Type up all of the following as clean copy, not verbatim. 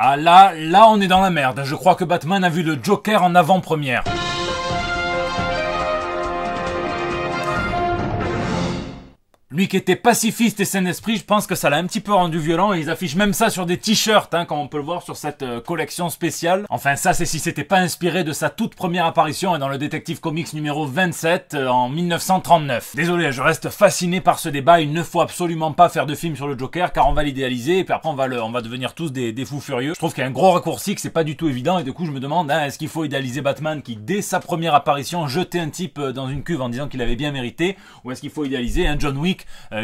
Ah là on est dans la merde. Je crois que Batman a vu le Joker en avant-première. Lui qui était pacifiste et sain d'esprit, je pense que ça l'a un petit peu rendu violent et ils affichent même ça sur des t-shirts, comme on peut le voir sur cette collection spéciale. Enfin ça c'est si c'était pas inspiré de sa toute première apparition dans le Detective Comics numéro 27 en 1939. Désolé, je reste fasciné par ce débat, il ne faut absolument pas faire de film sur le Joker car on va l'idéaliser et puis après on va devenir tous des fous furieux. Je trouve qu'il y a un gros raccourci, que c'est pas du tout évident et du coup je me demande, est-ce qu'il faut idéaliser Batman qui dès sa première apparition jetait un type dans une cuve en disant qu'il avait bien mérité, ou est-ce qu'il faut idéaliser un John Wick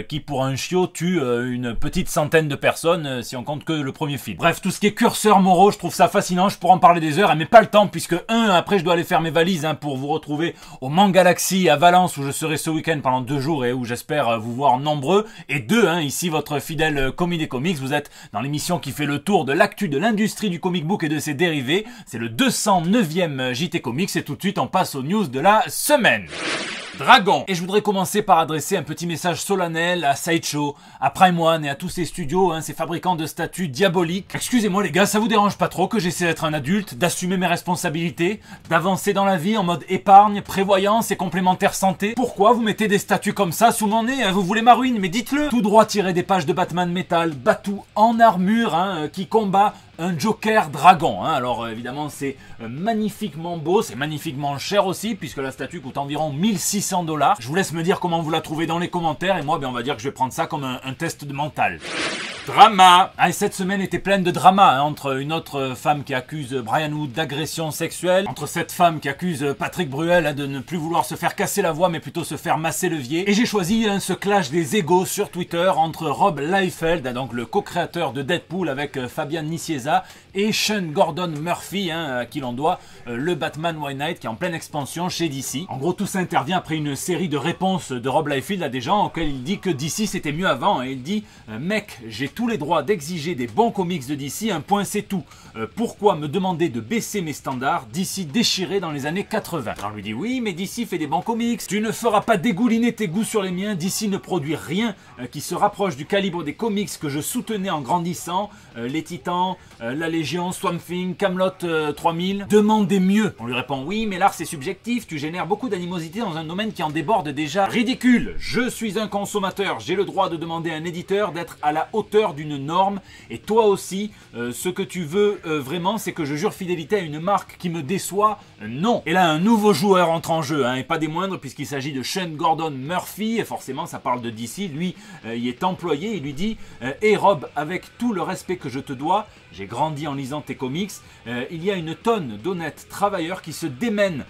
qui pour un chiot tue une petite centaine de personnes si on compte que le premier film. Bref, tout ce qui est curseurs moraux, je trouve ça fascinant, je pourrais en parler des heures, mais pas le temps puisque après je dois aller faire mes valises pour vous retrouver au Mangalaxy à Valence où je serai ce week-end pendant 2 jours et où j'espère vous voir nombreux, et 2, ici votre fidèle commis des comics, vous êtes dans l'émission qui fait le tour de l'actu de l'industrie du comic book et de ses dérivés, c'est le 209e JT Comics et tout de suite on passe aux news de la semaine. Dragon. Et je voudrais commencer par adresser un petit message solennel à Sideshow, à Prime One et à tous ces studios, ces fabricants de statues diaboliques. Excusez-moi les gars, ça vous dérange pas trop que j'essaie d'être un adulte, d'assumer mes responsabilités, d'avancer dans la vie en mode épargne, prévoyance et complémentaire santé? Pourquoi vous mettez des statues comme ça sous mon nez? Vous voulez ma ruine? Mais dites-le! Tout droit tiré des pages de Batman Metal, Batou en armure, qui combat un Joker dragon. Alors évidemment c'est magnifiquement beau, c'est magnifiquement cher aussi puisque la statue coûte environ 1600 $. Je vous laisse me dire comment vous la trouvez dans les commentaires et moi on va dire que je vais prendre ça comme un test de mental. Drama. Et cette semaine était pleine de drama entre une autre femme qui accuse Brian Wood d'agression sexuelle, entre cette femme qui accuse Patrick Bruel de ne plus vouloir se faire casser la voix mais plutôt se faire masser le levier. Et j'ai choisi ce clash des égos sur Twitter entre Rob Liefeld, donc le co-créateur de Deadpool avec Fabian Nicieza, et Sean Gordon Murphy, à qui l'on doit le Batman White Knight qui est en pleine expansion chez DC. En gros tout ça intervient après une série de réponses de Rob Liefeld à des gens auxquels il dit que DC c'était mieux avant, et il dit mec, j'ai tous les droits d'exiger des bons comics de DC, un point c'est tout. Pourquoi me demander de baisser mes standards? DC déchiré dans les années 80. Alors on lui dit oui mais DC fait des bons comics, tu ne feras pas dégouliner tes goûts sur les miens, DC ne produit rien qui se rapproche du calibre des comics que je soutenais en grandissant, les Titans, la Légion, Swamp Thing, Camelot 3000, demandez mieux. On lui répond oui mais l'art c'est subjectif, tu génères beaucoup d'animosité dans un domaine qui en déborde déjà. Ridicule, je suis un consommateur, j'ai le droit de demander à un éditeur d'être à la hauteur d'une norme, et toi aussi, ce que tu veux vraiment c'est que je jure fidélité à une marque qui me déçoit? Non. Et là un nouveau joueur entre en jeu, et pas des moindres puisqu'il s'agit de Sean Gordon Murphy, et forcément ça parle de DC, lui il est employé, il lui dit hey Rob, avec tout le respect que je te dois, j'ai grandi en lisant tes comics, il y a une tonne d'honnêtes travailleurs qui se démènent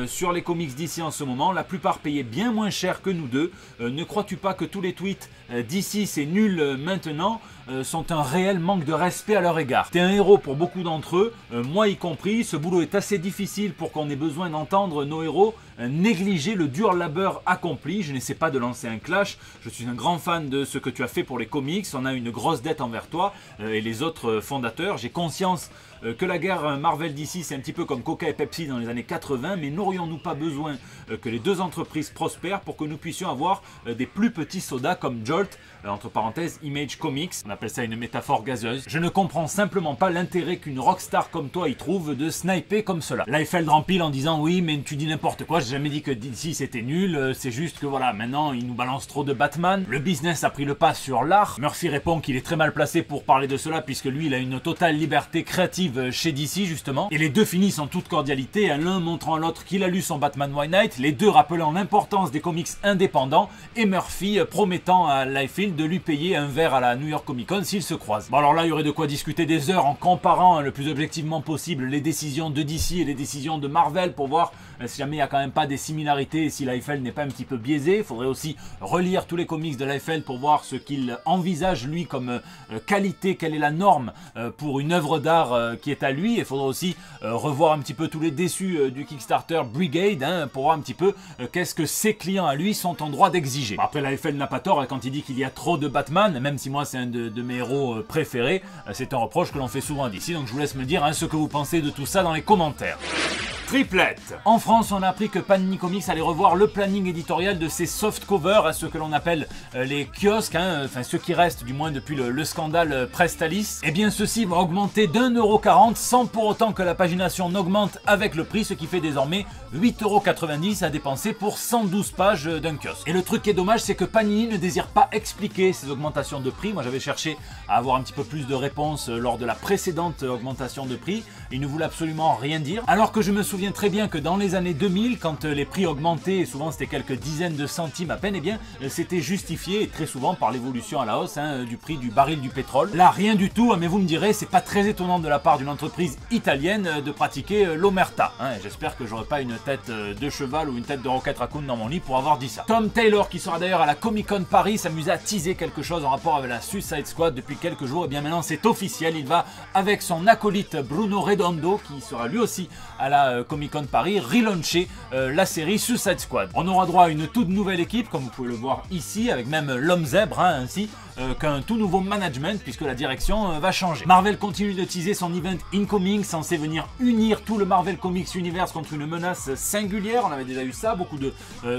sur les comics d'ici en ce moment, la plupart payés bien moins cher que nous deux. Ne crois-tu pas que tous les tweets d'ici c'est nul maintenant sont un réel manque de respect à leur égard? T'es un héros pour beaucoup d'entre eux, moi y compris. Ce boulot est assez difficile pour qu'on ait besoin d'entendre nos héros négliger le dur labeur accompli. Je n'essaie pas de lancer un clash, je suis un grand fan de ce que tu as fait pour les comics, on a une grosse dette envers toi et les autres fondateurs. J'ai conscience que la guerre Marvel d'ici c'est un petit peu comme Coca et Pepsi dans les années 80, mais n'aurions-nous pas besoin que les deux entreprises prospèrent pour que nous puissions avoir des plus petits sodas comme Jolt, entre parenthèses Image Comics, on appelle ça une métaphore gazeuse. Je ne comprends simplement pas l'intérêt qu'une rockstar comme toi y trouve de sniper comme cela. Liefeld rempile en disant oui mais tu dis n'importe quoi, j'ai jamais dit que DC c'était nul, c'est juste que voilà, maintenant il nous balance trop de Batman, le business a pris le pas sur l'art. Murphy répond qu'il est très mal placé pour parler de cela puisque lui il a une totale liberté créative chez DC justement, et les deux finissent en toute cordialité, l'un montrant à l'autre qu'il a lu son Batman White Knight, les deux rappelant l'importance des comics indépendants, et Murphy promettant à Liefeld de lui payer un verre à la New York Comic Con s'ils se croisent. Bon alors là il y aurait de quoi discuter des heures en comparant le plus objectivement possible les décisions de DC et les décisions de Marvel pour voir si jamais il n'y a quand même pas des similarités et si Liefeld n'est pas un petit peu biaisé. Il faudrait aussi relire tous les comics de Liefeld pour voir ce qu'il envisage lui comme qualité, quelle est la norme pour une œuvre d'art qui est à lui. Il faudra aussi revoir un petit peu tous les déçus du Kickstarter Brigade pour voir un petit peu qu'est-ce que ses clients à lui sont en droit d'exiger. Bon, après Liefeld n'a pas tort quand il dit qu'il y a trop de Batman, même si moi c'est un de mes héros préférés, c'est un reproche que l'on fait souvent d'ici, donc je vous laisse me dire ce que vous pensez de tout ça dans les commentaires. Triplette. En France, on a appris que Panini Comics allait revoir le planning éditorial de ses soft covers, ce que l'on appelle les kiosques, enfin ceux qui restent du moins depuis le scandale Prestalis. Et bien ceci va augmenter d'1,40€ sans pour autant que la pagination n'augmente avec le prix, ce qui fait désormais 8,90€ à dépenser pour 112 pages d'un kiosque. Et le truc qui est dommage, c'est que Panini ne désire pas expliquer ces augmentations de prix. Moi j'avais cherché à avoir un petit peu plus de réponses lors de la précédente augmentation de prix. Il ne voulait absolument rien dire. Alors que je me souviens très bien que dans les années 2000, quand les prix augmentaient, et souvent c'était quelques dizaines de centimes à peine, eh bien c'était justifié, et très souvent par l'évolution à la hausse du prix du baril du pétrole. Là, rien du tout, mais vous me direz, c'est pas très étonnant de la part d'une entreprise italienne de pratiquer l'omerta. J'espère que j'aurai pas une tête de cheval ou une tête de Rocket Raccoon dans mon lit pour avoir dit ça. Tom Taylor, qui sera d'ailleurs à la Comic Con Paris, s'amusait à teaser quelque chose en rapport avec la Suicide Squad depuis quelques jours. Et bien maintenant c'est officiel, il va avec son acolyte Bruno Redondo, qui sera lui aussi à la Comic Con Paris, relauncher la série Suicide Squad. On aura droit à une toute nouvelle équipe, comme vous pouvez le voir ici, avec même l'homme zèbre, ainsi qu'un tout nouveau management, puisque la direction va changer. Marvel continue de teaser son event Incoming, censé venir unir tout le Marvel Comics Universe contre une menace singulière. On avait déjà eu ça, beaucoup de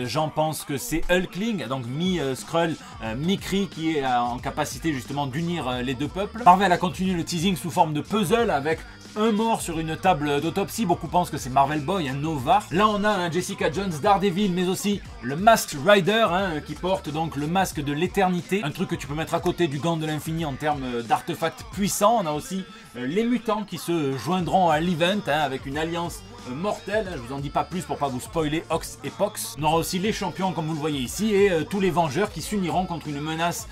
gens pensent que c'est Hulkling, donc mi-Skrull, mi-Kree, qui est en capacité justement d'unir les deux peuples. Marvel a continué le teasing sous forme de puzzle avec un mort sur une table d'autopsie. Beaucoup pensent que c'est Marvel Boy, un Nova. Là on a un Jessica Jones, Daredevil, mais aussi le Masked Rider, qui porte donc le masque de l'éternité, un truc que tu peux mettre à côté du gant de l'infini en termes d'artefacts puissants. On a aussi les mutants qui se joindront à l'event avec une alliance mortelle. Je vous en dis pas plus pour pas vous spoiler Ox et Pox. On aura aussi les champions comme vous le voyez ici, et tous les Vengeurs qui s'uniront contre une menace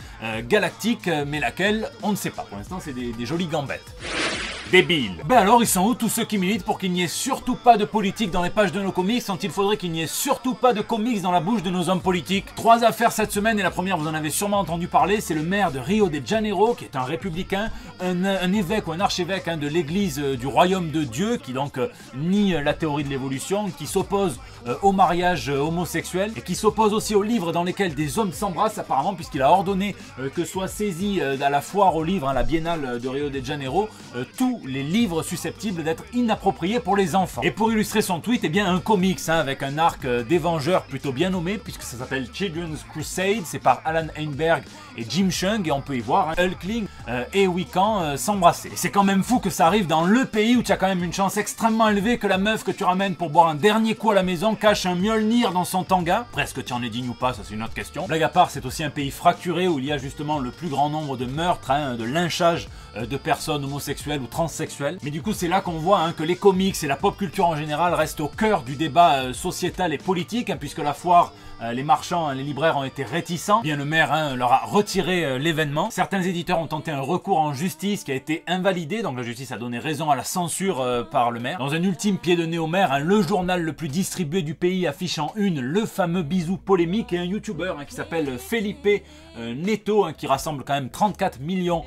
galactique, mais laquelle on ne sait pas. Pour l'instant c'est des jolies gambettes. Débile. Ben alors ils sont où tous ceux qui militent pour qu'il n'y ait surtout pas de politique dans les pages de nos comics, quand il faudrait qu'il n'y ait surtout pas de comics dans la bouche de nos hommes politiques? 3 affaires cette semaine, et la première vous en avez sûrement entendu parler, c'est le maire de Rio de Janeiro, qui est un républicain, un évêque ou un archevêque de l'église du royaume de Dieu, qui donc nie la théorie de l'évolution, qui s'oppose au mariage homosexuel, et qui s'oppose aussi aux livres dans lesquels des hommes s'embrassent apparemment, puisqu'il a ordonné que soit saisi à la foire aux livres, la biennale de Rio de Janeiro, tous les livres susceptibles d'être inappropriés pour les enfants. Et pour illustrer son tweet, eh bien un comics avec un arc des Vengeurs plutôt bien nommé, puisque ça s'appelle Children's Crusade, c'est par Alan Heinberg et Jim Chung, et on peut y voir Hulkling et Wiccan s'embrasser. Et c'est quand même fou que ça arrive dans le pays où tu as quand même une chance extrêmement élevée que la meuf que tu ramènes pour boire un dernier coup à la maison cache un Mjolnir dans son tanga. Presque tu en es digne ou pas, ça c'est une autre question. Blague à part, c'est aussi un pays fracturé où il y a justement le plus grand nombre de meurtres, de lynchages de personnes homosexuelles ou transsexuelles. Mais du coup c'est là qu'on voit que les comics et la pop culture en général restent au cœur du débat sociétal et politique, puisque la foire, les marchands, les libraires ont été réticents. Bien le maire leur a retiré l'événement. Certains éditeurs ont tenté un recours en justice qui a été invalidé, donc la justice a donné raison à la censure par le maire. Dans un ultime pied de nez au maire, le journal le plus distribué du pays affiche en une le fameux bisou polémique, et un youtubeur qui s'appelle Felipe Neto, qui rassemble quand même 34 millions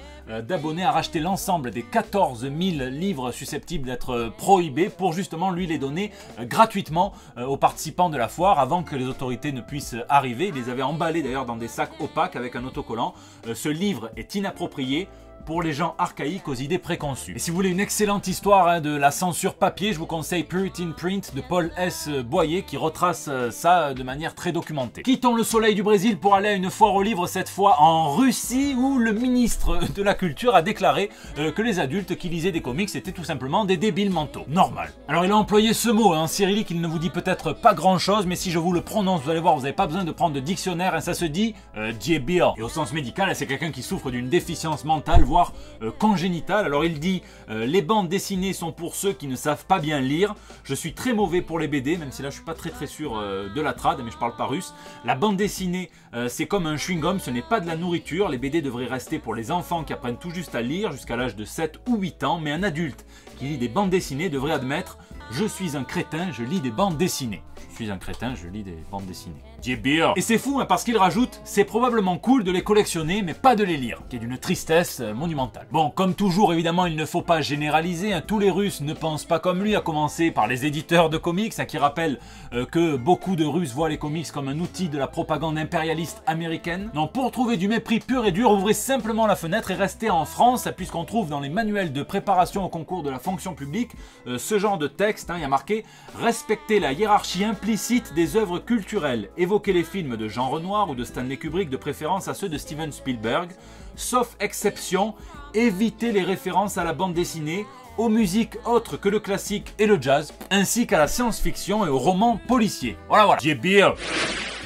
d'abonnés, a racheté l'ensemble des 14 000 livres susceptibles d'être prohibés pour justement lui les donner gratuitement aux participants de la foire avant que les autorités ne puissent arriver. Il les avait emballés d'ailleurs dans des sacs opaques avec un autocollant. Ce livre est inapproprié pour les gens archaïques aux idées préconçues. Et si vous voulez une excellente histoire de la censure papier, je vous conseille Puritan Print de Paul S. Boyer, qui retrace ça de manière très documentée. Quittons le soleil du Brésil pour aller à une foire aux livres, cette fois en Russie, où le ministre de la Culture a déclaré que les adultes qui lisaient des comics étaient tout simplement des débiles mentaux. Normal. Alors il a employé ce mot en cyrillique, il ne vous dit peut-être pas grand chose, mais si je vous le prononce, vous allez voir, vous n'avez pas besoin de prendre de dictionnaire, ça se dit débile. Et au sens médical, c'est quelqu'un qui souffre d'une déficience mentale, voire congénitale. Alors il dit les bandes dessinées sont pour ceux qui ne savent pas bien lire. Je suis très mauvais pour les BD, même si là je suis pas très sûr de la trad, mais je parle pas russe. La bande dessinée c'est comme un chewing-gum, ce n'est pas de la nourriture. Les BD devraient rester pour les enfants qui apprennent tout juste à lire jusqu'à l'âge de 7 ou 8 ans, mais un adulte qui lit des bandes dessinées devrait admettre: je suis un crétin, je lis des bandes dessinées. Je suis un crétin, je lis des bandes dessinées. J-Beer. Et c'est fou, hein, parce qu'il rajoute, c'est probablement cool de les collectionner, mais pas de les lire, qui est d'une tristesse monumentale. Bon, comme toujours, évidemment, il ne faut pas généraliser, hein, tous les Russes ne pensent pas comme lui, à commencer par les éditeurs de comics, hein, qui rappellent que beaucoup de Russes voient les comics comme un outil de la propagande impérialiste américaine. Non, pour trouver du mépris pur et dur, ouvrez simplement la fenêtre et restez en France, puisqu'on trouve dans les manuels de préparation au concours de la fonction publique ce genre de texte, hein, il y a marqué « Respecter la hiérarchie implicite des œuvres culturelles, évoquer les films de Jean Renoir ou de Stanley Kubrick de préférence à ceux de Steven Spielberg, sauf exception, éviter les références à la bande dessinée, aux musiques autres que le classique et le jazz, ainsi qu'à la science-fiction et aux romans policiers. » Voilà. J-Beer.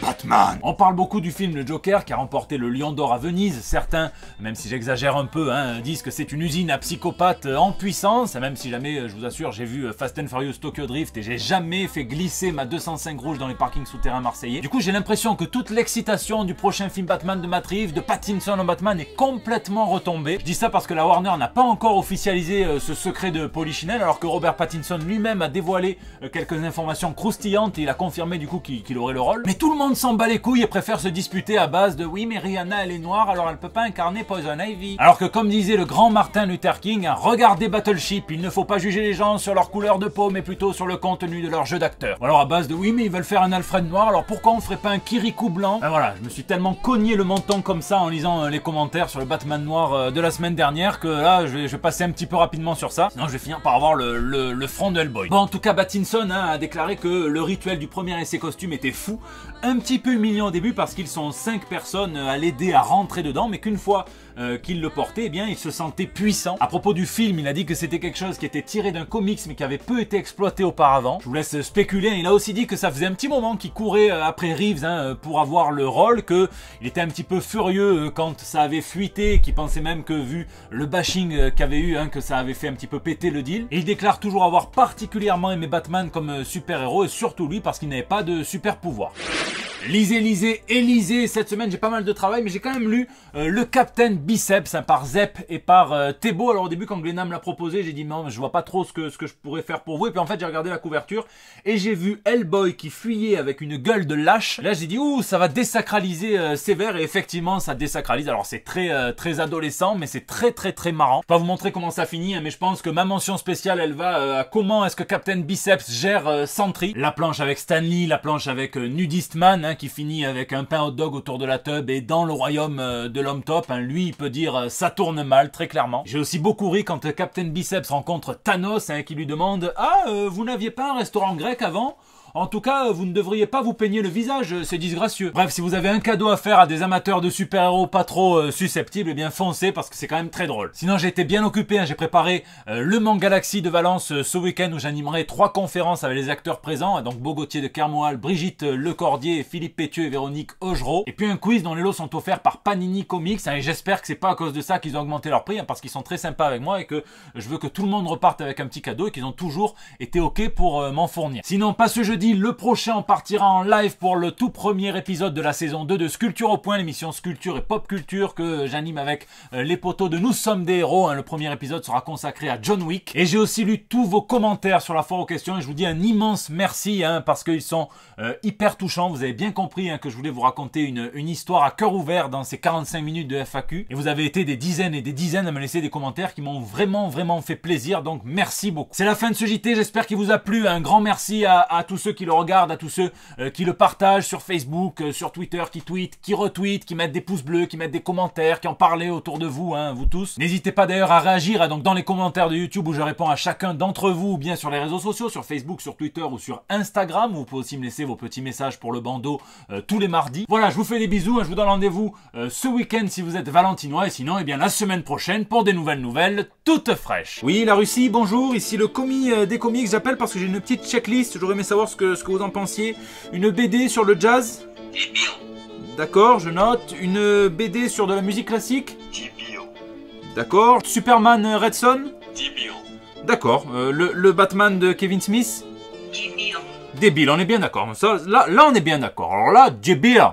Batman. On parle beaucoup du film Le Joker qui a remporté le Lion d'Or à Venise. Certains, même si j'exagère un peu, hein, disent que c'est une usine à psychopathes en puissance. Même si jamais, je vous assure, j'ai vu Fast and Furious Tokyo Drift et j'ai jamais fait glisser ma 205 rouge dans les parkings souterrains marseillais. Du coup, j'ai l'impression que toute l'excitation du prochain film Batman de Matt Reeves, de Pattinson en Batman, est complètement retombée. Je dis ça parce que la Warner n'a pas encore officialisé ce secret de Polichinelle, alors que Robert Pattinson lui-même a dévoilé quelques informations croustillantes et il a confirmé du coup qu'il aurait le rôle. Mais tout le monde s'en bat les couilles et préfère se disputer à base de oui mais Rihanna elle est noire alors elle peut pas incarner Poison Ivy. Alors que comme disait le grand Martin Luther King, hein, regardez Battleship, il ne faut pas juger les gens sur leur couleur de peau mais plutôt sur le contenu de leur jeu d'acteur. Alors à base de oui mais ils veulent faire un Alfred noir alors pourquoi on ferait pas un Kirikou blanc. Ben voilà, je me suis tellement cogné le menton comme ça en lisant les commentaires sur le Batman noir de la semaine dernière que là je vais passer un petit peu rapidement sur ça, sinon je vais finir par avoir le front de Hellboy. Bon en tout cas Pattinson hein, a déclaré que le rituel du premier essai costume était fou, un petit peu humiliant au début parce qu'ils sont 5 personnes à l'aider à rentrer dedans, mais qu'une fois qu'il le portait, eh bien il se sentait puissant. À propos du film, il a dit que c'était quelque chose qui était tiré d'un comics mais qui avait peu été exploité auparavant. Je vous laisse spéculer. Il a aussi dit que ça faisait un petit moment qu'il courait après Reeves hein, pour avoir le rôle, qu'il était un petit peu furieux quand ça avait fuité, qu'il pensait même que vu le bashing qu'il y avait eu, hein, que ça avait fait un petit peu péter le deal. Et il déclare toujours avoir particulièrement aimé Batman comme super-héros et surtout lui parce qu'il n'avait pas de super pouvoir. Lisez, cette semaine j'ai pas mal de travail mais j'ai quand même lu le Captain Biceps hein, par Zep et par Thébault. Alors au début quand Glénat me l'a proposé j'ai dit non je vois pas trop ce que je pourrais faire pour vous, et puis en fait j'ai regardé la couverture et j'ai vu Hellboy qui fuyait avec une gueule de lâche. Là j'ai dit ouh ça va désacraliser sévère, et effectivement ça désacralise. Alors c'est très adolescent mais c'est très marrant. Je vais pas vous montrer comment ça finit hein, mais je pense que ma mention spéciale elle va à comment est-ce que Captain Biceps gère Sentry. La planche avec Stanley, la planche avec Nudist Man hein, qui finit avec un pain hot dog autour de la tub et dans le royaume de l'homme top, hein, lui il peut dire ça tourne mal très clairement. J'ai aussi beaucoup ri quand Captain Biceps rencontre Thanos hein, qui lui demande vous n'aviez pas un restaurant grec avant ? En tout cas, vous ne devriez pas vous peigner le visage, c'est disgracieux. Bref, si vous avez un cadeau à faire à des amateurs de super-héros pas trop susceptibles, eh bien foncez parce que c'est quand même très drôle. Sinon, j'ai été bien occupé, hein, j'ai préparé le Mans Galaxy de Valence ce week-end où j'animerai 3 conférences avec les acteurs présents, hein, donc Beau Gauthier de Kermoal, Brigitte Lecordier, Philippe Pétieux et Véronique Augereau. Et puis un quiz dont les lots sont offerts par Panini Comics, hein, et j'espère que c'est pas à cause de ça qu'ils ont augmenté leur prix, hein, parce qu'ils sont très sympas avec moi et que je veux que tout le monde reparte avec un petit cadeau et qu'ils ont toujours été ok pour m'en fournir. Sinon, pas ce jeudi, le prochain on partira en live pour le tout premier épisode de la saison 2 de Sculpture au point, l'émission Sculpture et Pop Culture que j'anime avec les poteaux de Nous sommes des héros, hein. Le premier épisode sera consacré à John Wick. Et j'ai aussi lu tous vos commentaires sur la foire aux questions et je vous dis un immense merci hein, parce qu'ils sont hyper touchants. Vous avez bien compris hein, que je voulais vous raconter une histoire à cœur ouvert dans ces 45 minutes de FAQ. Et vous avez été des dizaines et des dizaines à me laisser des commentaires qui m'ont vraiment fait plaisir, donc merci beaucoup. C'est la fin de ce JT, j'espère qu'il vous a plu. Un grand merci à tous ceux qui le regardent, à tous ceux qui le partagent sur Facebook, sur Twitter, qui tweetent, qui retweetent, qui mettent des pouces bleus, qui mettent des commentaires, qui en parlent autour de vous, hein, vous tous. N'hésitez pas d'ailleurs à réagir hein, donc dans les commentaires de YouTube où je réponds à chacun d'entre vous, ou bien sur les réseaux sociaux, sur Facebook, sur Twitter ou sur Instagram, où vous pouvez aussi me laisser vos petits messages pour le bandeau tous les mardis. Voilà, je vous fais des bisous, hein, je vous donne rendez-vous ce week-end si vous êtes valentinois, et sinon, eh bien la semaine prochaine pour des nouvelles toutes fraîches. Oui, la Russie, bonjour, ici le commis des comics, j'appelle parce que j'ai une petite checklist, j'aurais aimé savoir ce que vous en pensiez. Une BD sur le jazz. D'accord, je note. Une BD sur de la musique classique. D'accord. Superman Red Son. D'accord. Le Batman de Kevin Smith. Débile, on est bien d'accord. Là on est bien d'accord. Alors là, J-Beer.